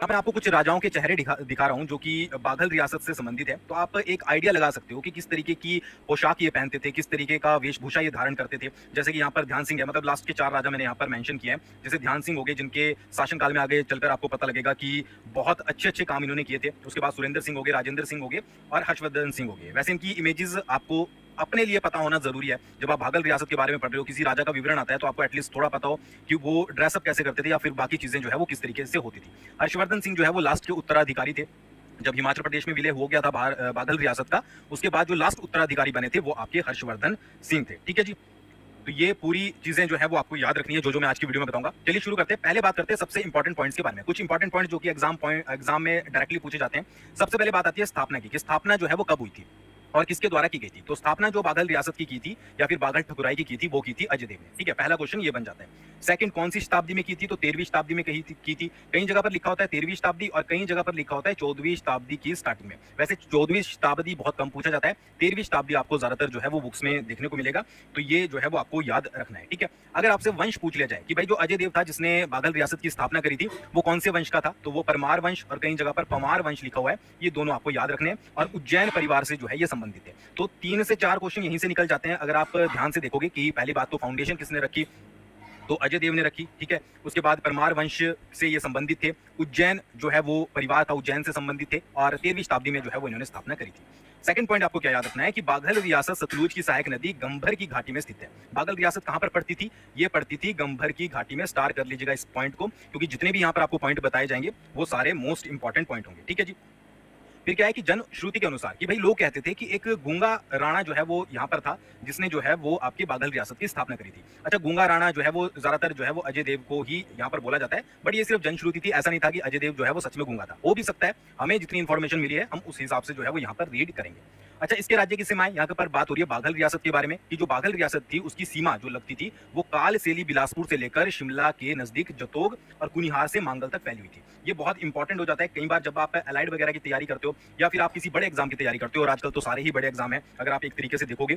अब मैं आपको कुछ राजाओं के चेहरे दिखा रहा हूँ जो कि बाघल रियासत से संबंधित है। तो आप एक आइडिया लगा सकते हो कि किस तरीके की पोशाक ये पहनते थे, किस तरीके का वेशभूषा ये धारण करते थे। जैसे कि यहाँ पर ध्यान सिंह है, मतलब लास्ट के 4 राजा मैंने यहाँ पर मेंशन किए हैं। जैसे ध्यान सिंह हो गए, जिनके शासनकाल में आगे चलकर आपको पता लगेगा कि बहुत अच्छे-अच्छे काम इन्होंने किए थे। उसके बाद सुरेंद्र सिंह हो गए, राजेंद्र सिंह हो गए और हर्षवर्धन सिंह हो गए। वैसे इनकी इमेजेस आपको अपने लिए पता होना जरूरी है। जब आप बाघल रियासत के बारे में पढ़ रहे हो, किसी राजा का विवरण आता है, तो आपको एटलीस्ट थोड़ा पता हो कि वो ड्रेसअप कैसे करते थे या फिर बाकी चीजें जो है वो किस तरीके से होती थी। हर्षवर्धन सिंह जो है वो लास्ट के उत्तराधिकारी थे। जब हिमाचल प्रदेश में विलय हो गया था बाघल रियासत का, उसके बाद जो लास्ट उत्तराधिकारी बने थे वो आपके हर्षवर्धन सिंह थे। ठीक है जी। तो ये पूरी चीजें जो है वो आपको याद रखनी है, जो मैं आज की वीडियो में बताऊंगा। चलिए शुरू करते हैं। पहले बात करते हैं सबसे इंपॉर्टेंट पॉइंट्स के बारे में। कुछ इंपॉर्टेंट पॉइंट जो कि एग्जाम में डायरेक्टली पूछे जाते हैं। सबसे पहले बात आती है स्थापना की, कि स्थापना जो है वो कब हुई थी और किसके द्वारा की गई थी। तो स्थापना जो बाघल रियासत की थी या फिर बाघल ठकुराई की थी, वो की थी अजय देव ने। ठीक है, पहला क्वेश्चन ये बन जाता है। सेकंड, कौन सी शताब्दी में की थी? तो 13वीं शताब्दी में की थी। कई जगह पर लिखा होता है 13वीं शताब्दी और कई जगह पर लिखा होता है 14वीं शताब्दी की स्टार्टिंग में। वैसे 14वीं शताब्दी बहुत कम पूछा जाता है, 13वीं शताब्दी आपको ज्यादातर जो है वो बुक्स में देखने को मिलेगा। तो ये जो है वो आपको याद रखना है। ठीक है, अगर आपसे वंश पूछ लिया जाए कि भाई जो अजय देव था जिसने बाघल रियासत की स्थापना करी थी, वो कौन से वंश का था, तो वो परमार वंश और कई जगह पर पवार वंश लिखा हुआ है। ये दोनों आपको याद रखने हैं और उज्जैन परिवार से जो है ये संबंधित है। तो 3 से 4 क्वेश्चन यहीं से निकल जाते हैं। अगर आप ध्यान से देखोगे कि पहली बात तो फाउंडेशन किसने रखी, तो अजय देव ने रखी। ठीक है, उसके बाद परमार वंश से ये संबंधित थे। उज्जैन जो है वो परिवार था, उज्जैन से संबंधित थे और 13वीं शताब्दी में जो है वो इन्होंने स्थापना करी थी। सेकंड पॉइंट आपको क्या याद रखना है कि बाघल रियासत सतलुज की सहायक नदी गंभर की घाटी में स्थित है। बाघल रियासत कहां पर पड़ती थी? ये पड़ती थी गंभर की घाटी में। स्टार कर लीजिएगा इस पॉइंट को, क्योंकि जितने भी यहाँ पर आपको पॉइंट बताए जाएंगे वो सारे मोस्ट इंपॉर्टेंट पॉइंट होंगे। ठीक है जी। फिर क्या है कि जन श्रुति के अनुसार कि भाई लोग कहते थे कि एक गूंगा राणा जो है वो यहाँ पर था, जिसने जो है वो आपकी बाघल रियासत की स्थापना करी थी। अच्छा, गूंगा राणा जो है वो ज्यादातर जो है वो अजय देव को ही यहाँ पर बोला जाता है, बट ये सिर्फ जनश्रुति थी। ऐसा नहीं था कि अजय देव जो है वो सच में गूंगा था। हो भी सकता है, हमें जितनी इंफॉर्मेशन मिली है हम उस हिसाब से जो है वो यहाँ पर रीड करेंगे। अच्छा, इसके राज्य की सीमाएं, यहाँ पर बात हो रही है बाघल रियासत के बारे में कि जो बाघल रियासत थी उसकी सीमा जो लगती थी वो कालसेली बिलासपुर से लेकर शिमला के नजदीक जतोग और कुनिहार से मांगल तक फैली हुई थी। ये बहुत इंपॉर्टेंट हो जाता है कई बार जब आप अलाइड वगैरह की तैयारी करते हो या फिर आप किसी बड़े एग्जाम की तैयारी करते हो, और आजकल तो सारे ही बड़े एग्जाम है अगर आप एक तरीके से देखोगे,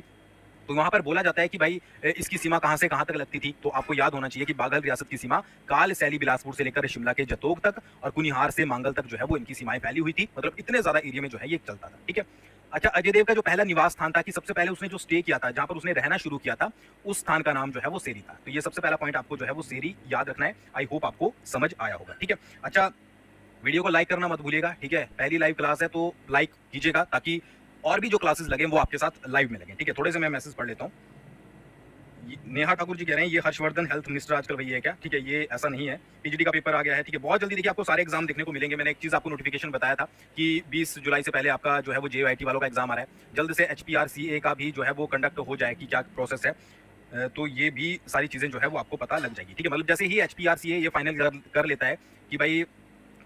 तो वहां पर बोला जाता है कि भाई इसकी सीमा कहां से कहां तक लगती थी। तो आपको याद होना चाहिए कि बाघल रियासत की सीमा काल सैली बिलासपुर से लेकर शिमला के जतोग तक और कुनिहार से मांगल तक जो है वो इनकी सीमाएं फैली हुई थी। मतलब इतने ज्यादा एरिया में जो है ये चलता था। ठीक है। अच्छा, अजय देव का जो पहला निवास स्थान था, कि सबसे पहले उसने जो स्टे किया था, जहां पर उसने रहना शुरू किया था, उस स्थान का नाम जो है वो सेरी था। तो ये सबसे पहला पॉइंट आपको जो है वो सेरी याद रखना है। आई होप आपको समझ आया होगा। ठीक है। अच्छा, वीडियो को लाइक करना मत भूलिएगा। ठीक है, पहली लाइव क्लास है तो लाइक कीजिएगा ताकि और भी जो क्लासेस लगे वो आपके साथ लाइव में लगे। ठीक है, थोड़े से मैं मैसेज पढ़ लेता हूँ। नेहा ठाकुर जी कह रहे हैं ये हर्षवर्धन हेल्थ मिनिस्टर आजकल वही है क्या? ठीक है, ये ऐसा नहीं है। पीजीडी का पेपर आ गया है। ठीक है, बहुत जल्दी देखिए आपको सारे एग्जाम देखने को मिलेंगे। मैंने एक चीज आपको नोटिफिकेशन बताया था कि 20 जुलाई से पहले आपका जो है वो जेआईटी वालों का एग्जाम आ रहा है। जल्द से एचपीआरसीए का भी जो है वो कंडक्ट हो जाए कि क्या प्रोसेस है। तो ये भी सारी चीजें जो है वो आपको पता लग जाएगी। ठीक है, मतलब जैसे ही एचपीआरसीए ये फाइनल कर लेता है कि भाई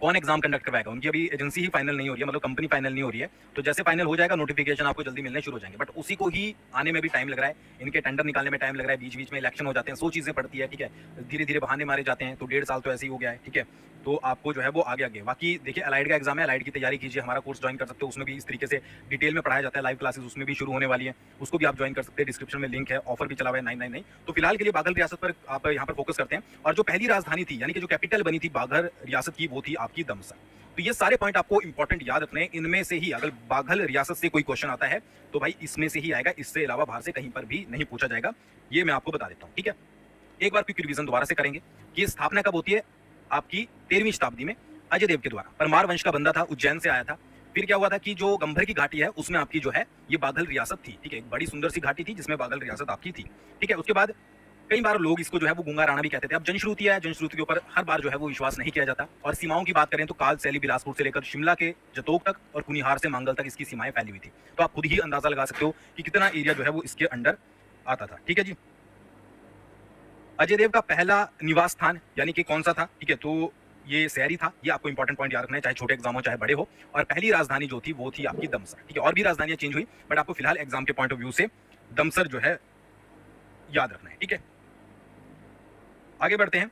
कौन एग्जाम कंडक्ट करवाएगा, उनकी अभी एजेंसी ही फाइनल नहीं हो रही है, मतलब कंपनी फाइनल नहीं हो रही है। तो जैसे फाइनल हो जाएगा नोटिफिकेशन आपको जल्दी मिलने शुरू हो जाएंगे, बट उसी को ही आने में भी टाइम लग रहा है। इनके टेंडर निकालने में टाइम लग रहा है, बीच बीच में इलेक्शन हो जाते हैं, 100 चीजें पड़ती है। ठीक है, धीरे धीरे बहाने मारे जाते हैं। तो 1.5 साल तो ऐसे ही हो गया है। ठीक है, तो आपको जो है वो आगे आगे बाकी देखिए अलाइड का एग्जाम है, अलाइड की तैयारी कीजिए। हमारा कोर्स ज्वाइन कर सकते हो, उसमें भी इस तरीके से डिटेल में पढ़ाया जाता है। लाइव क्लासेस उसमें भी शुरू होने वाली है, उसको भी आप ज्वाइन कर सकते हैं। डिस्क्रिप्शन में लिंक है, ऑफर भी चला हुआ है 999। तो फिलहाल के लिए बाघल रियासत पर आप यहाँ पर फोकस करते हैं। और जो पहली राजधानी थी यानी कि जो कैपिटल बनी थी बाघल रियासत की, वो थी आपकी दमसर। तो ये सारे पॉइंट आपको इंपॉर्टेंट याद रखने हैं। इनमें से ही अगर बाघल रियासत से कोई क्वेश्चन आता है तो भाई इसमें से ही आएगा, इससे अलावा बाहर से कहीं पर भी नहीं पूछा जाएगा। ये मैं आपको बता देता हूं। ठीक है, एक बार क्विक रिवीजन दोबारा से करेंगे कि स्थापना कब होती है आपकी 13वीं शताब्दी में अजय देव के द्वारा। परमार वंश का बंदा था, उज्जैन से आया था। फिर क्या हुआ था कि जो गंभर की घाटी है उसमें आपकी जो है ये बाघल रियासत थी। ठीक है, एक बड़ी सुंदर सी घाटी थी जिसमें बाघल रियासत आपकी थी। ठीक है, उसके बाद कई बार लोग इसको जो है वो गूंगा राणा भी कहते थे। अब जनश्रुति है, जनश्रुति के ऊपर हर बार जो है वो विश्वास नहीं किया जाता। और सीमाओं की बात करें तो काल सैली बिलासपुर से लेकर शिमला के जतोग तक और कुनिहार से मांगल तक इसकी सीमाएं फैली हुई थी। तो आप खुद ही अंदाजा लगा सकते हो कि कितना एरिया जो है वो इसके अंडर आता था। ठीक है जी। अजय देव का पहला निवास स्थान यानी कि कौन सा था? ठीक है, तो ये शहरी था। ये आपको इंपॉर्टेंट पॉइंट याद रखना है, चाहे छोटे एग्जाम हो चाहे बड़े हो। और पहली राजधानी जो थी वो थी आपकी दमसर। ठीक है, और भी राजधानियां चेंज हुई, बट आपको फिलहाल एग्जाम के पॉइंट ऑफ व्यू से दमसर जो है याद रखना है। ठीक है, आगे बढ़ते हैं।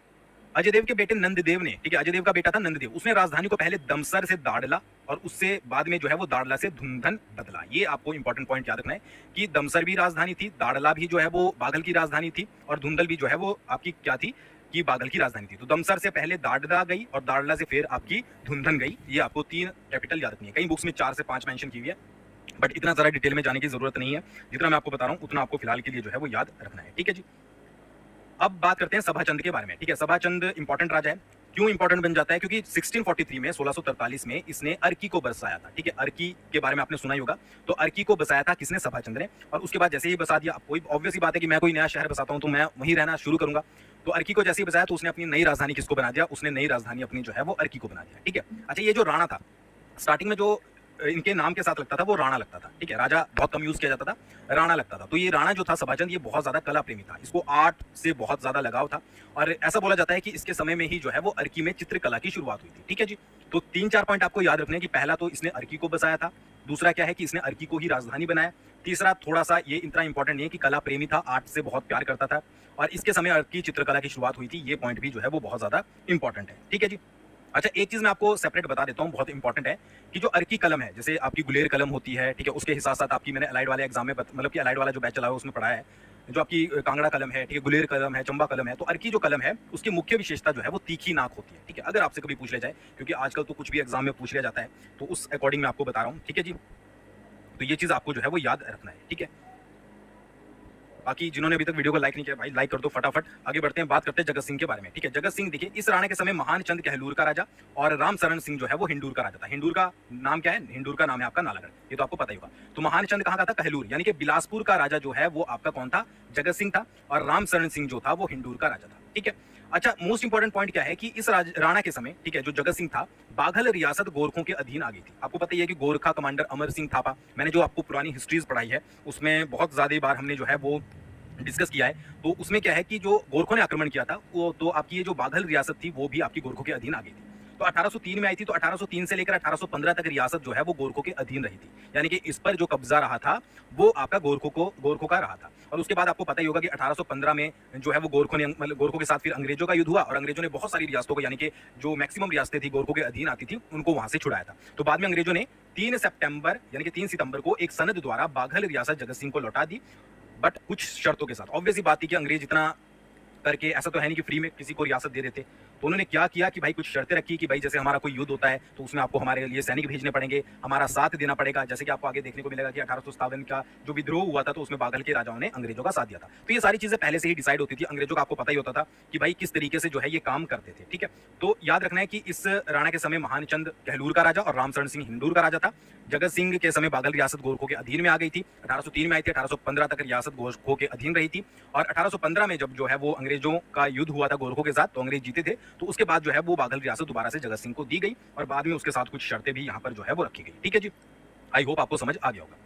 अजय देव के बेटे नंददेव ने, ठीक है, अजय देव का बेटा था नंददेव, उसने राजधानी को पहले दमसर से दाड़ला और उससे बाद में जो है वो दाड़ला से धुंधन बदला। ये आपको इंपॉर्टेंट पॉइंट याद रखना है कि दमसर भी राजधानी थी, दाड़ला भी जो है वो बाघल की राजधानी थी और धुंधल भी जो है वो आपकी क्या थी आपकी बाघल की राजधानी थी। तो दमसर से पहले दादरा गई और दादरा से फिर आपकी धुंधन गई। ये आपको 3 कैपिटल याद रखनी है। कई बुक्स में 4 से 5 मेंशन की हुई है, बट इतना ज़्यादा डिटेल में जाने की ज़रूरत नहीं है। जितना मैं आपको बता रहा हूँ उतना आपको फिलहाल के लिए जो है वो याद रखना है, ठीक है जी। अब बात करते हैं सभाचंद के बारे में, ठीक है। सभाचंद इंपॉर्टेंट राजा है। क्यों इंपॉर्टेंट बन जाता है? क्योंकि 1643 में 1643 में इसने अर्की को बसाया था, ठीक है। अर्की के बारे में आपने सुना ही होगा। तो अर्की को बसाया था किसने? सभाचंद ने। और उसके बाद जैसे ही बसा दिया, कोई ऑब्वियस ही बात है कि मैं कोई नया शहर बसाता हूं तो मैं वहीं रहना शुरू करूंगा। तो अर्की को जैसे ही बसाया तो उसने अपनी नई राजधानी किसको बना दिया? उसने नई राजधानी अपनी जो है वो अर्की को बना दिया, ठीक है। अच्छा, ये जो राणा था, स्टार्टिंग में जो इनके नाम के साथ लगता था वो राणा लगता था, ठीक है। राजा बहुत कम यूज किया जाता था, राणा लगता था। तो ये राणा जो था सभाचंद, ये बहुत ज्यादा कला प्रेमी था। इसको आर्ट से बहुत ज्यादा लगाव था और ऐसा बोला जाता है कि इसके समय में ही जो है वो अर्की में चित्रकला की शुरुआत हुई थी, ठीक है जी। तो 3-4 पॉइंट आपको याद रखने कि पहला तो इसने अर्की को बसाया था, दूसरा क्या है कि इसने अर्की को ही राजधानी बनाया, तीसरा थोड़ा सा ये इतना इंपॉर्टेंट नहीं है कि कला प्रेमी था, आर्ट से बहुत प्यार करता था और इसके समय अर्की चित्रकला की शुरुआत हुई थी। ये पॉइंट भी जो है वो बहुत ज्यादा इंपॉर्टेंट है, ठीक है जी। अच्छा, एक चीज मैं आपको सेपरेट बता देता हूँ, बहुत इंपॉर्टेंट है कि जो अर्की कलम है, जैसे आपकी गुलेर कलम होती है, ठीक है, उसके साथ साथ आपकी मैंने अलाइड वाले एग्जाम में मतलब कि अलाइड वाला जो बैच चला हुआ उसमें पढ़ा है, जो आपकी कांगड़ा कलम है, ठीक है, गुलेर कलम है, चंबा कलम है। तो अर्की जो कलम है उसकी मुख्य विशेषता जो है वो तीखी नाक होती है, ठीक है। अगर आपसे कभी पूछ लिया जाए, क्योंकि आजकल तो कुछ भी एग्जाम में पूछ लिया जाता है, तो उस अकॉर्डिंग मैं आपको बता रहा हूँ, ठीक है जी। तो ये चीज आपको जो है वो याद रखना है, ठीक है। बाकी जिन्होंने अभी तक वीडियो को लाइक नहीं किया, भाई लाइक कर दो फटाफट। आगे बढ़ते हैं, बात करते हैं जगत सिंह के बारे में, ठीक है। जगत सिंह देखिए, इस राणा के समय महान चंद कहलूर का राजा और राम शरण सिंह जो है वो हिंदूर का राजा था। हिंदूर का नाम क्या है? हिंदूर का नाम है आपका नालागढ़, ये तो आपको पता ही होगा। तो महान चंद कहाँ का था? कहलूर, यानी कि बिलासपुर का राजा जो है वो आपका कौन था? जगत सिंह था। और राम शरण सिंह जो था वो हिंदूर का राजा था, ठीक है। अच्छा, मोस्ट इंपॉर्टेंट पॉइंट क्या है कि इस राणा के समय, ठीक है, जो जगत सिंह था, बाघल रियासत गोरखों के अधीन आ गई थी। आपको पता ही है कि गोरखा कमांडर अमर सिंह थापा, मैंने जो आपको पुरानी हिस्ट्रीज पढ़ाई है उसमें बहुत ज्यादा बार हमने जो है वो डिस्कस किया है। तो उसमें क्या है कि जो गोरखों ने आक्रमण किया था वो तो आपकी ये जो बाघल रियासत थी वो भी आपकी गोरखों के अधीन आ गई थी। तो 1803 में आई थी, तो 1803 से लेकर 1815 तक रियासत जो है वो गोरखों के अधीन रही थी। यानी कि इस पर जो कब्जा रहा था वो आपका गोरखों का रहा था। और उसके बाद आपको पता ही होगा कि 1815 में जो है वो गोरखों ने मतलब गोरखों के साथ फिर अंग्रेजों का युद्ध हुआ और अंग्रेजों ने बहुत सारी रियासतों को, यानी कि जो मैक्सिमम रियासतें थी गोरखों के अधीन आती थी, उनको वहां से छुड़ाया था। तो बाद में अंग्रेजों ने 3 सितंबर यानी कि 3 सितंबर को एक सनद द्वारा बाघल रियासत जगत सिंह को लौटा दी, बट कुछ शर्तों के साथ। ऑब्वियसली बात थी कि अंग्रेज इतना करके ऐसा तो है नहीं कि फ्री में किसी को रियासत दे देते। तो उन्होंने क्या किया कि भाई कुछ शर्तें रखी कि भाई जैसे हमारा कोई युद्ध होता है तो उसमें आपको हमारे लिए सैनिक भेजने पड़ेंगे, हमारा साथ देना पड़ेगा। जैसे कि आपको आगे देखने को मिलेगा कि 1857 का जो विद्रोह हुआ था तो उसमें बाघल के राजाओं ने अंग्रेजों का साथ दिया था। तो ये सारी चीजें पहले से ही डिसाइड होती थी। अंग्रेजों का आपको पता ही होता था कि भाई किस तरीके से जो है ये काम करते थे, ठीक है। तो याद रखना है कि इस राणा के समय महानचंद कहलूर का राजा और रामशरण सिंह हिंदूर का राजा था। जगत सिंह के समय बाघल रियासत गोरखों के अधीन में आ गई थी। 1803 में आई थी, 1815 तक रियासत गोरखों के अधीन रही थी। और 1815 में जब जो है वो अंग्रेजों का युद्ध हुआ था गोरखों के साथ, तो अंग्रेज जीते थे। तो उसके बाद जो है वो बाघल रियासत दोबारा से जगत सिंह को दी गई और बाद में उसके साथ कुछ शर्तें भी यहाँ पर जो है वो रखी गई, ठीक है जी। आई होप आपको समझ आ गया होगा।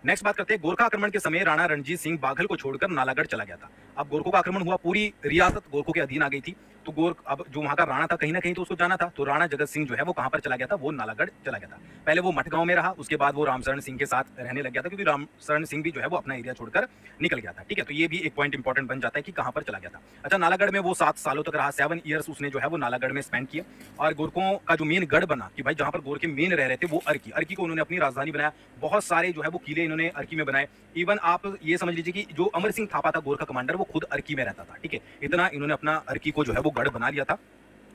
नेक्स्ट बात करते हैं, गोरखा आक्रमण के समय राणा रणजीत सिंह बाघल को छोड़कर नालागढ़ चला गया था। अब गोरखों का आक्रमण हुआ, पूरी रियासत गोरखों के अधीन आ गई थी। तो अब जो वहां का राणा था कहीं ना कहीं तो उसको जाना था। तो राणा जगत सिंह जो है वो कहां पर चला गया था? वो नालागढ़ चला गया था। पहले वो मठगांव में रहा, उसके बाद वो रामशरण सिंह के साथ रहने लग गया था, क्योंकि रामशरण सिंह भी जो है वो अपना एरिया छोड़कर निकल गया था, ठीक है। तो ये भी एक पॉइंट इंपॉर्टेंट बन जाता है कि कहां पर चला गया था। अच्छा, नालागढ़ में वो 7 सालों तक रहा, 7 ईयर्स उसने जो है वो नालागढ़ में स्पेंड किया। और गोरखों का जो मेन गढ़ बना कि भाई जहां पर गोरखे मेन रह रहे थे वो अर्की को उन्होंने अपनी राजधानी बनाया। बहुत सारे जो है वो किले इन्होंने अर्की में बनाए। इवन आप ये समझ लीजिए कि जो अमर सिंह थापा था गोरखा कमांडर, वो खुद अर्की में रहता था, ठीक है। इतना इन्होंने अपना अर्की को जो है वो गढ़ बना लिया था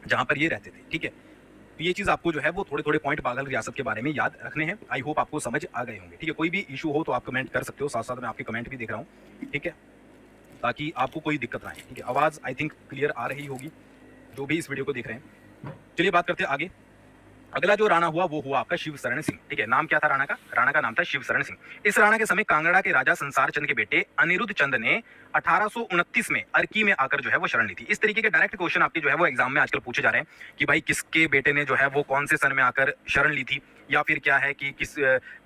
जहां पर ये रहते थे, ठीक है। तो ये चीज आपको जो है वो थोड़े थोड़े पॉइंट बाघल रियासत के बारे में याद रखने हैं। आई होप आपको समझ आ गए होंगे, ठीक है। कोई भी इशू हो तो आप कमेंट कर सकते हो, साथ साथ मैं आपके कमेंट भी देख रहा हूँ, ठीक है, ताकि आपको कोई दिक्कत ना आए, ठीक है। आवाज आई थिंक क्लियर आ रही होगी जो भी इस वीडियो को देख रहे हैं। चलिए बात करते हैं आगे। अगला जो राणा हुआ वो हुआ आपका शिवशरण सिंह, ठीक है। नाम क्या था राणा का? राणा का नाम था शिवशरण सिंह। इस राणा के समय कांगड़ा के राजा संसार चंद के बेटे अनिरुद्ध चंद ने 1829 में अर्की में आकर जो है वो शरण ली थी। इस तरीके के डायरेक्ट क्वेश्चन आपके जो है वो एग्जाम में आजकल पूछे जा रहे हैं कि भाई किसके बेटे ने जो है वो कौन से सन में आकर शरण ली थी, या फिर क्या है कि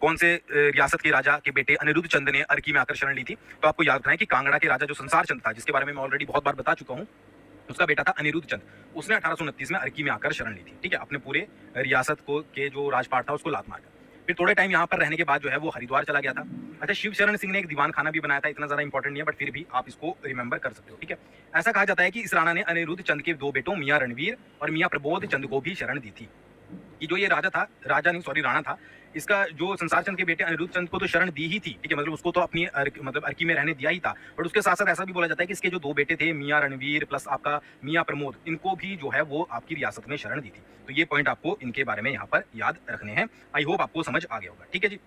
कौन से रियासत के राजा के बेटे अनिरुद्ध चंद ने अर्की में आकर शरण ली थी। तो आपको याद रखना है कि कांगड़ा के राजा जो संसार चंद था, जिसके बारे में मैं ऑलरेडी बहुत बार बता चुका हूँ, उसका बेटा था अनिरुद्ध चंद। उसने 1829 में अर्की में आकर शरण ली थी, ठीक है, अपने पूरे रियासत को के जो राजपाट था उसको लात मारकर। फिर थोड़े टाइम यहाँ पर रहने के बाद जो है वो हरिद्वार चला गया था। अच्छा, शिवशरण सिंह ने एक दीवान खाना भी बनाया था, इतना ज्यादा इंपॉर्टेंट नहीं है, बट फिर भी आप इसको रिमेंबर कर सकते हो, ठीक है। ऐसा कहा जाता है कि इस राणा ने अनिरुद्ध चंद के 2 बेटों मियां रणवीर और मियां प्रबोध चंद को भी शरण दी थी। कि जो ये राजा था, राजा नहीं सॉरी राणा था, इसका जो संसार चंद के बेटे अनिरुद्ध चंद को तो शरण दी ही थी, ठीक है, मतलब उसको तो अपनी मतलब अर्की में रहने दिया ही था, बट उसके साथ साथ ऐसा भी बोला जाता है कि इसके जो दो बेटे थे मियाँ रणवीर प्लस आपका मियाँ प्रमोद, इनको भी जो है वो आपकी रियासत में शरण दी थी। तो ये पॉइंट आपको इनके बारे में यहाँ पर याद रखने हैं। आई होप आपको समझ आ गया होगा, ठीक है जी।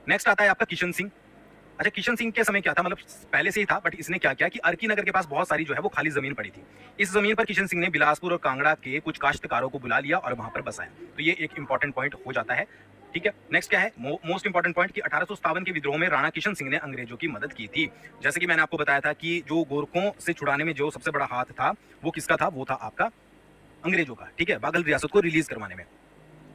नेक्स्ट आता है आपका किशन सिंह। अच्छा, किशन सिंह के समय क्या था, मतलब पहले से ही था, बट इसने क्या किया कि अर्की नगर के पास बहुत सारी जो है वो खाली जमीन पड़ी थी। इस जमीन पर किशन सिंह ने बिलासपुर और कांगड़ा के कुछ काश्तकारों को बुला लिया और वहां पर बसाया। तो ये एक इंपॉर्टेंट पॉइंट हो जाता है, ठीक है। नेक्स्ट क्या है, मोस्ट इंपॉर्टेंट पॉइंट कि 1857 के विद्रोह में राणा किशन सिंह ने अंग्रेजों की मदद की थी। जैसे कि मैंने आपको बताया था कि जो गोरखों से छुड़ाने में जो सबसे बड़ा हाथ था वो किसका था, वो था आपका अंग्रेजों का, ठीक है, बाघल रियासत को रिलीज करवाने में।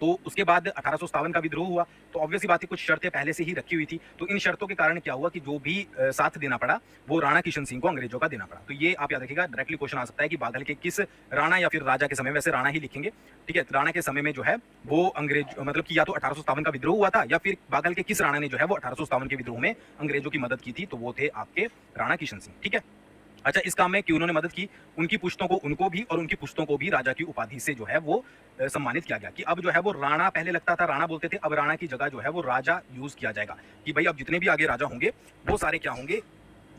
तो उसके बाद 1857 का विद्रोह हुआ, तो ऑब्वियस सी बात है कुछ शर्तें पहले से ही रखी हुई थी। तो इन शर्तों के कारण क्या हुआ कि जो भी साथ देना पड़ा वो राणा किशन सिंह को अंग्रेजों का देना पड़ा। तो ये आप याद रखिएगा, डायरेक्टली क्वेश्चन आ सकता है कि बाघल के किस राणा या फिर राजा के समय, वैसे राणा ही लिखेंगे, ठीक है, राणा के समय में जो है वो अंग्रेज मतलब कि या तो 1857 का विद्रोह हुआ था या फिर बाघल के किस राणा ने जो है वो 1857 के विद्रोह में अंग्रेजों की मदद की थी, तो वो थे आपके राणा किशन सिंह, ठीक है। अच्छा, इस काम में कि उन्होंने मदद की, उनकी पुश्तों को उनको भी और उनकी पुश्तों को भी राजा की उपाधि से जो है वो सम्मानित किया गया कि अब जो है वो राणा, पहले लगता था राणा बोलते थे, अब राणा की जगह जो है वो राजा यूज किया जाएगा कि भाई अब जितने भी आगे राजा होंगे वो सारे क्या होंगे,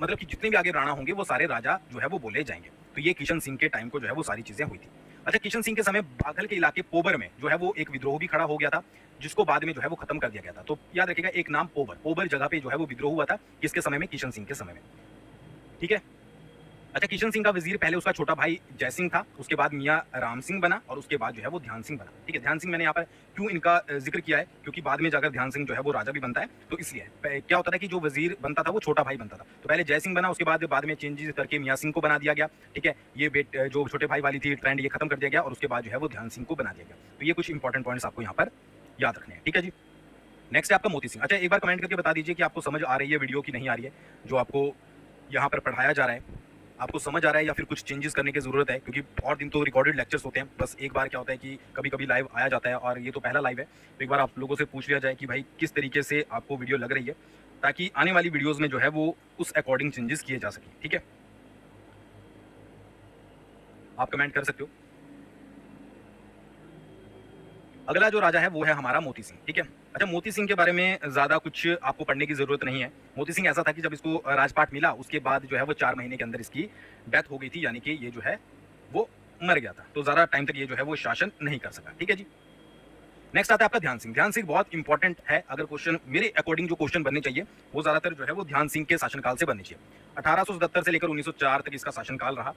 मतलब कि जितने भी आगे राणा होंगे वो सारे राजा जो है वो बोले जाएंगे। तो ये किशन सिंह के टाइम को जो है वो सारी चीजें हुई थी। अच्छा, किशन सिंह के समय बाघल के इलाके पोबर में जो है वो एक विद्रोह भी खड़ा हो गया था, जिसको बाद में जो है वो खत्म कर दिया गया था। तो याद रखिएगा एक नाम पोबर, पोबर जगह पे जो है वो विद्रोह हुआ था, किसके समय में, किशन सिंह के समय में, ठीक है। अच्छा, किशन सिंह का वजीर पहले उसका छोटा भाई जय सिंह था, उसके बाद मियाँ राम सिंह बना और उसके बाद जो है वो ध्यान सिंह बना, ठीक है। ध्यान सिंह मैंने यहाँ पर क्यों इनका जिक्र किया है, क्योंकि बाद में जाकर ध्यान सिंह जो है वो राजा भी बनता है, तो इसलिए क्या होता था कि जो वजीर बनता था वो छोटा भाई बनता था। तो पहले जय सिंह बना, उसके बाद में चेंजेस करके मियाँ सिंह को बना दिया गया, ठीक है। ये जो छोटे भाई वाली थी ट्रेंड ये खत्म कर दिया गया और उसके बाद जो है वो ध्यान सिंह को बना दिया गया। तो ये कुछ इंपॉर्टेंट पॉइंट्स आपको यहाँ पर याद रखने हैं, ठीक है जी। नेक्स्ट है आपका मोती सिंह। अच्छा, एक बार कमेंट करके बता दीजिए कि आपको समझ आ रही है वीडियो की नहीं आ रही है, जो आपको यहाँ पर पढ़ाया जा रहा है, आपको समझ आ रहा है या फिर कुछ चेंजेस करने की ज़रूरत है, क्योंकि और दिन तो रिकॉर्डेड लेक्चर्स होते हैं, बस एक बार क्या होता है कि कभी कभी लाइव आया जाता है और ये तो पहला लाइव है। तो एक बार आप लोगों से पूछ लिया जाए कि भाई किस तरीके से आपको वीडियो लग रही है, ताकि आने वाली वीडियोज़ में जो है वो उस अकॉर्डिंग चेंजेस किए जा सकें, ठीक है। आप कमेंट कर सकते हो। अगला जो राजा है वो है हमारा मोती सिंह, ठीक है। अच्छा, मोती सिंह के बारे में ज़्यादा कुछ आपको पढ़ने की ज़रूरत नहीं है। मोती सिंह ऐसा था कि जब इसको राजपाट मिला उसके बाद जो है वो 4 महीने के अंदर इसकी डेथ हो गई थी, यानी कि ये जो है वो मर गया था। तो ज़्यादा टाइम तक ये जो है वो शासन नहीं कर सका, ठीक है जी। नेक्स्ट आता है आपका ध्यान सिंह। ध्यान सिंह बहुत इंपॉर्टेंट है, अगर क्वेश्चन मेरे अकॉर्डिंग जो क्वेश्चन बनने चाहिए वो ज़्यादातर जो है वो ध्यान सिंह के शासनकाल से बनने चाहिए। 1877 से लेकर 1904 तक इसका शासनकाल रहा।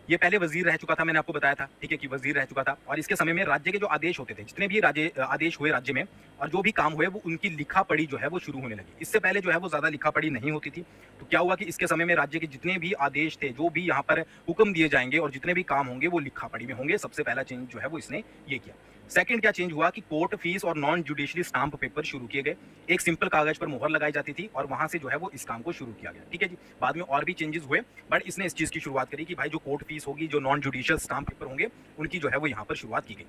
ये पहले वजीर रह चुका था, मैंने आपको बताया था, ठीक है, कि वजीर रह चुका था। और इसके समय में राज्य के जो आदेश होते थे, जितने भी आदेश हुए राज्य में और जो भी काम हुए, वो उनकी लिखा पढ़ी जो है वो शुरू होने लगी। इससे पहले जो है वो ज्यादा लिखा पढ़ी नहीं होती थी। तो क्या हुआ कि इसके समय में राज्य के जितने भी आदेश थे, जो भी यहाँ पर हुक्म दिए जाएंगे और जितने भी काम होंगे वो लिखा पढ़ी में होंगे। सबसे पहला चेंज जो है वो इसने ये किया। सेकंड क्या चेंज हुआ कि कोर्ट फीस और नॉन जुडिशियली स्टाम्प पेपर शुरू किए गए। एक सिंपल कागज पर मोहर लगाई जाती थी और वहां से जो है वो इस काम को शुरू किया गया, ठीक है जी। बाद में और भी चेंजेस हुए, बट इसने इस चीज की शुरुआत करी कि भाई जो कोर्ट फीस होगी, जो नॉन जुडिशियल स्टाम्प पेपर होंगे, उनकी जो है वो यहाँ पर शुरुआत की गई।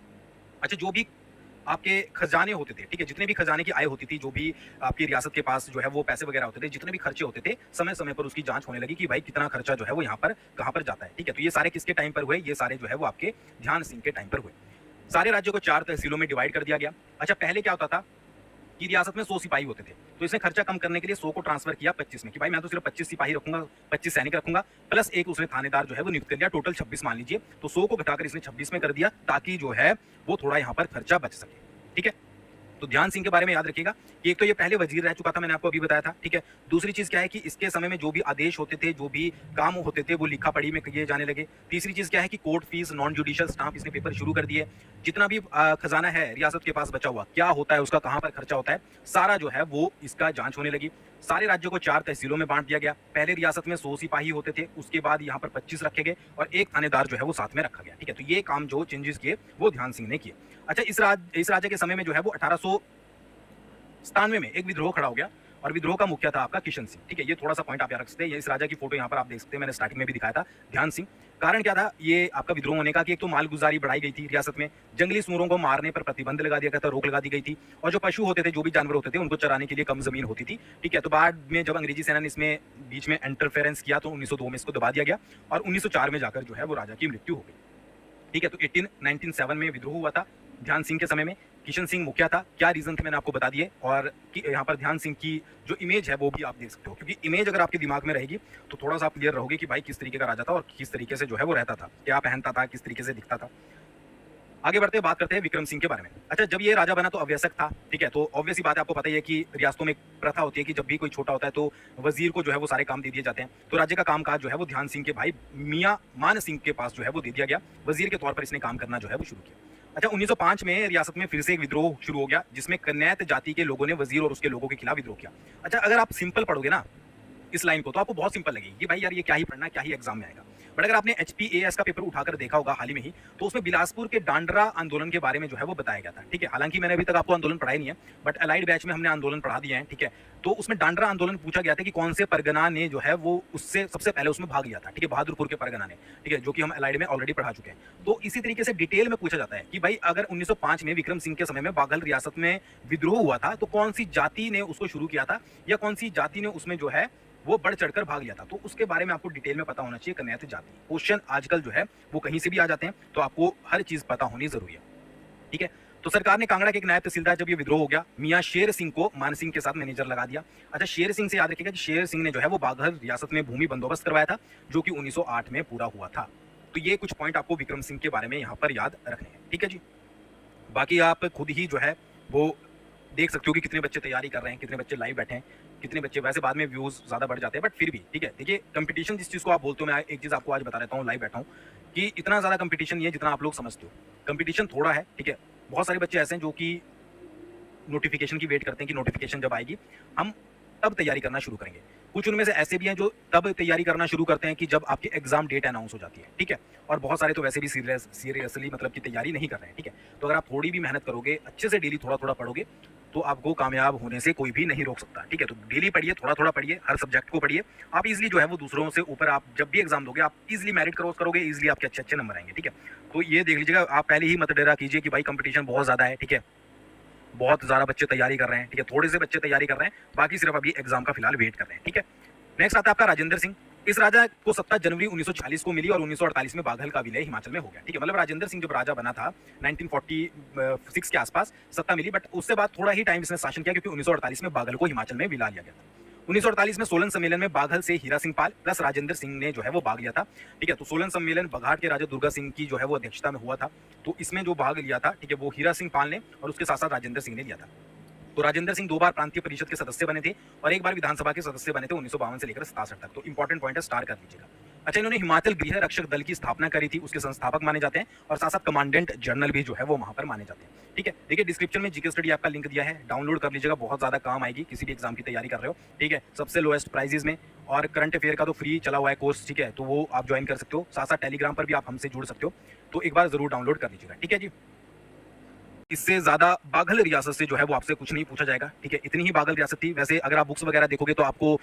अच्छा, जो भी आपके खजाने होते थे, ठीक है, जितने भी खजाने की आय होती थी, जो भी आपकी रियासत के पास जो है वो पैसे वगैरह होते थे, जितने भी खर्चे होते थे, समय समय पर उसकी जांच होने लगी कि भाई कितना खर्चा जो है वो यहाँ पर कहाँ पर जाता है, ठीक है। तो ये सारे किसके टाइम पर हुए, ये सारे जो है वो आपके ध्यान सिंह के टाइम पर हुए। सारे राज्यों को 4 तहसीलों में डिवाइड कर दिया गया। अच्छा, पहले क्या होता था कि रियासत में 100 सिपाही होते थे, तो इसने खर्चा कम करने के लिए 100 को ट्रांसफर किया 25 में, कि भाई मैं तो सिर्फ 25 सिपाही रखूंगा, 25 सैनिक रखूंगा, प्लस एक उसने थानेदार जो है वो नियुक्त कर लिया, टोटल 26 मान लीजिए। तो 100 को घटाकर इसने 26 में कर दिया, ताकि जो है वो थोड़ा यहाँ पर खर्चा बच सके, ठीक है। तो ध्यान सिंह के बारे में याद रखिएगा कि एक तो ये पहले वजीर रह चुका था, मैंने आपको अभी बताया था, ठीक है। दूसरी चीज क्या है कि इसके समय में जो भी आदेश होते थे, जो भी काम होते थे, वो लिखा पढ़ी में किए जाने लगे। तीसरी चीज क्या है कि court fees, non judicial stamp इसने पेपर शुरू कर दिए। जितना भी खजाना है रियासत के पास बचा हुआ, क्या होता है उसका, कहाँ पर खर्चा होता है, सारा जो है वो इसका जांच होने लगी। सारे राज्यों को 4 तहसीलों में बांट दिया गया। पहले रियासत में 100 सिपाही होते थे, उसके बाद यहाँ पर 25 रखे गए और एक थानेदार जो है वो साथ में रखा गया, ठीक है। तो ये काम जो चेंजेस किए वो ध्यान सिंह ने किए। अच्छा, इस राज्य के समय में जो है वो 1897 में एक विद्रोह खड़ा हो गया और विद्रोह का मुखिया था आपका किशन सिंह, ठीक है। ये थोड़ा सा पॉइंट आप याद रख सकते हैं। इस राजा की फोटो यहाँ पर आप देख सकते हैं, मैंने स्टार्टिंग में भी दिखाया था, ध्यान सिंह। कारण क्या था ये आपका विद्रोह होने का कि एक तो मालगुजारी बढ़ाई गई थी रियासत में, जंगली सूरों को मारने पर प्रतिबंध लगा दिया गया था, रोक लगा दी गई थी, और जो पशु होते थे, जो भी जानवर होते थे, उनको चराने के लिए कम जमीन होती थी, ठीक है। तो बाद में जब अंग्रेजी सेना ने इसमें बीच में इंटरफेरेंस किया तो 1902 में इसको दबा दिया गया और 1904 में जाकर जो है वो राजा की मृत्यु हो गई, ठीक है। तो 1907 में विद्रोह हुआ था, ध्यान सिंह के समय में किशन सिंह मुखिया था, क्या रीजन थे मैंने आपको बता दिए, और कि यहाँ पर ध्यान सिंह की जो इमेज है वो भी आप देख सकते हो, क्योंकि इमेज अगर आपके दिमाग में रहेगी तो थोड़ा सा आप क्लियर रहोगे कि भाई किस तरीके का राजा था और किस तरीके से जो है वो रहता था, क्या पहनता था, किस तरीके से दिखता था। आगे बढ़ते बात करते हैं विक्रम सिंह के बारे में। अच्छा, जब ये राजा बना तो अवयस्क था, ठीक है, तो ऑब्वियस ही बात है, आपको पता ही है कि रियासतों में एक प्रथा होती है कि जब भी कोई छोटा होता है तो वजीर को जो है वो सारे काम दे दिए जाते हैं। तो राज्य का कामकाज जो है वो ध्यान सिंह के भाई मियां मान सिंह के पास जो है वो दे दिया गया, वजीर के तौर पर इसने काम करना जो है वो शुरू किया। अच्छा, 1905 में रियासत में फिर से एक विद्रोह शुरू हो गया, जिसमें कन्नैत जाति के लोगों ने वजीर और उसके लोगों के खिलाफ विद्रोह किया। अच्छा, अगर आप सिंपल पढ़ोगे ना इस लाइन को तो आपको बहुत सिंपल लगेगी कि भाई यार ये क्या ही पढ़ना है, क्या ही एग्जाम में आएगा। बट अगर आपने HPAS का पेपर उठाकर देखा होगा हाल ही में ही, तो उसमें बिलासपुर के डांडरा आंदोलन के बारे में जो है वो बताया गया था, ठीक है। हालांकि मैंने अभी तक आपको आंदोलन पढ़ाई नहीं है, बट अलाइड बैच में हमने आंदोलन पढ़ा दिया है, ठीक है। तो उसमें डांडरा आंदोलन पूछा गया था कि कौन से परगना ने जो है वो उससे सबसे पहले उसमें भाग लिया था, ठीक है, बहादुरपुर के परगना ने, ठीक है, जो कि हम अलाइड में ऑलरेडी पढ़ा चुके हैं। तो इसी तरीके से डिटेल में पूछा जाता है कि भाई अगर 1905 में विक्रम सिंह के समय में बाघल रियासत में विद्रोह हुआ था तो कौन सी जाति ने उसको शुरू किया था, या कौन सी जाति ने उसमें जो है वो बढ़ चढ़कर भाग लिया था, तो उसके बारे में आपको डिटेल में पता होना चाहिए। कन्यात जाति क्वेश्चन आजकल जो है वो कहीं से भी आ जाते हैं, तो आपको हर चीज पता होनी जरूरी है, ठीक है। तो सरकार ने कांगड़ा के एक नायब तहसीलदार, जब ये विद्रोह हो गया, मियां शेर सिंह को मान सिंह के साथ मैनेजर लगा दिया। अच्छा, शेर सिंह से याद रखिएगा कि शेर सिंह ने जो है वो बाघल रियासत में भूमि बंदोबस्त करवाया था, जो कि 1908 में पूरा हुआ था। तो ये कुछ पॉइंट आपको विक्रम सिंह के बारे में यहाँ पर याद रखने हैं, ठीक है जी। बाकी आप खुद ही जो है वो देख सकते हो कि कितने बच्चे तैयारी कर रहे हैं, कितने बच्चे लाइव बैठे हैं, कितने बच्चे, वैसे बाद में व्यूज ज्यादा बढ़ जाते हैं, बट फिर भी ठीक है। देखिए, कंपटीशन जिस चीज को आप बोलते हो, मैं एक चीज आपको आज बता देता हूँ, लाइव बैठा हूँ, कि इतना ज्यादा कंपटीशन नहीं है जितना आप लोग समझते हो। कंपटीशन थोड़ा है, ठीक है। बहुत सारे बच्चे ऐसे हैं जो कि नोटिफिकेशन की वेट करते हैं कि नोटिफिकेशन जब आएगी हम तब तैयारी करना शुरू करेंगे। कुछ उनमें से ऐसे भी हैं जो तब तैयारी करना शुरू करते हैं कि जब आपकी एग्जाम डेट अनाउंस हो जाती है, ठीक है। और बहुत सारे तो वैसे भी सीरियसली मतलब की तैयारी नहीं कर रहे हैं, ठीक है। तो अगर आप थोड़ी भी मेहनत करोगे, अच्छे से डेली थोड़ा थोड़ा पढ़ोगे, तो आपको कामयाब होने से कोई भी नहीं रोक सकता, ठीक है। तो डेली पढ़िए, थोड़ा थोड़ा पढ़िए, हर सब्जेक्ट को पढ़िए। आप इजीली जो है वो दूसरों से ऊपर, आप जब भी एग्जाम दोगे आप इजीली मेरिट क्रॉस करोगे, इजीली आपके अच्छे अच्छे नंबर आएंगे, ठीक है। तो ये देख लीजिएगा, आप पहले ही मत डरा कीजिए कि भाई कंपटीशन बहुत ज्यादा है, ठीक है, बहुत ज्यादा बच्चे तैयारी कर रहे हैं, ठीक है। थोड़े से बच्चे तैयारी कर रहे हैं, बाकी सिर्फ अभी एग्जाम का फिलहाल वेट कर रहे हैं, ठीक है। नेक्स्ट आता है आपका राजेंद्र सिंह। इस राजा को सत्ता जनवरी 1940 को मिली और 1948 में बाघल का विलय हिमाचल में हो गया, ठीक है। मतलब राजेंद्र सिंह जब राजा बना था 1946 के आसपास सत्ता मिली, बट उससे बाद थोड़ा ही टाइम इसने शासन किया, क्योंकि 1948 में बाघल को हिमाचल में विला लिया गया था। 1948 में सोलन सम्मेलन में बाघल से हीरा सिंह पाल प्लस राजेंद्र सिंह ने जो है वो भाग लिया था, ठीक है। तो सोलन सम्मेलन बघाट के राजा दुर्गा सिंह की जो है वो अध्यक्षता में हुआ था। तो इसमें जो भाग लिया था, ठीक है, वो हीरा सिंह पाल ने और उसके साथ साथ राजेंद्र सिंह ने लिया था। तो राजेंद्र सिंह 2 बार प्रांतीय परिषद के सदस्य बने थे और 1 बार विधानसभा के सदस्य बने थे 1952 से लेकर 67 तक। तो इंपॉर्टेंट पॉइंट है, स्टार कर लीजिएगा। अच्छा, इन्होंने हिमाचल गृह रक्षक दल की स्थापना करी थी, उसके संस्थापक माने जाते हैं, और साथ साथ कमांडेंट जनरल भी जो है वो वहां पर माने जाते हैं, ठीक है। देखिए, डिस्क्रिप्शन में जीके स्टडी आपका लिंक दिया है, डाउनलोड कर लीजिएगा, बहुत ज्यादा काम आएगी किसी भी एग्जाम की तैयारी कर रहे हो, ठीक है। सबसे लोएस्ट प्राइजेस में, और करंट अफेयर का तो फ्री चला हुआ है कोर्स, ठीक है, तो वो आप ज्वाइन कर सकते हो। साथ साथ टेलीग्राम पर भी आप हमसे जुड़ सकते हो, तो एक बार जरूर डाउनलोड कर लीजिएगा, ठीक है जी। इससे ज्यादा बाघल रियासत से जो है वो आपसे कुछ नहीं पूछा जाएगा, ठीक है। इतनी ही बाघल रियासत थी। वैसे अगर आप बुक्स वगैरह देखोगे तो आपको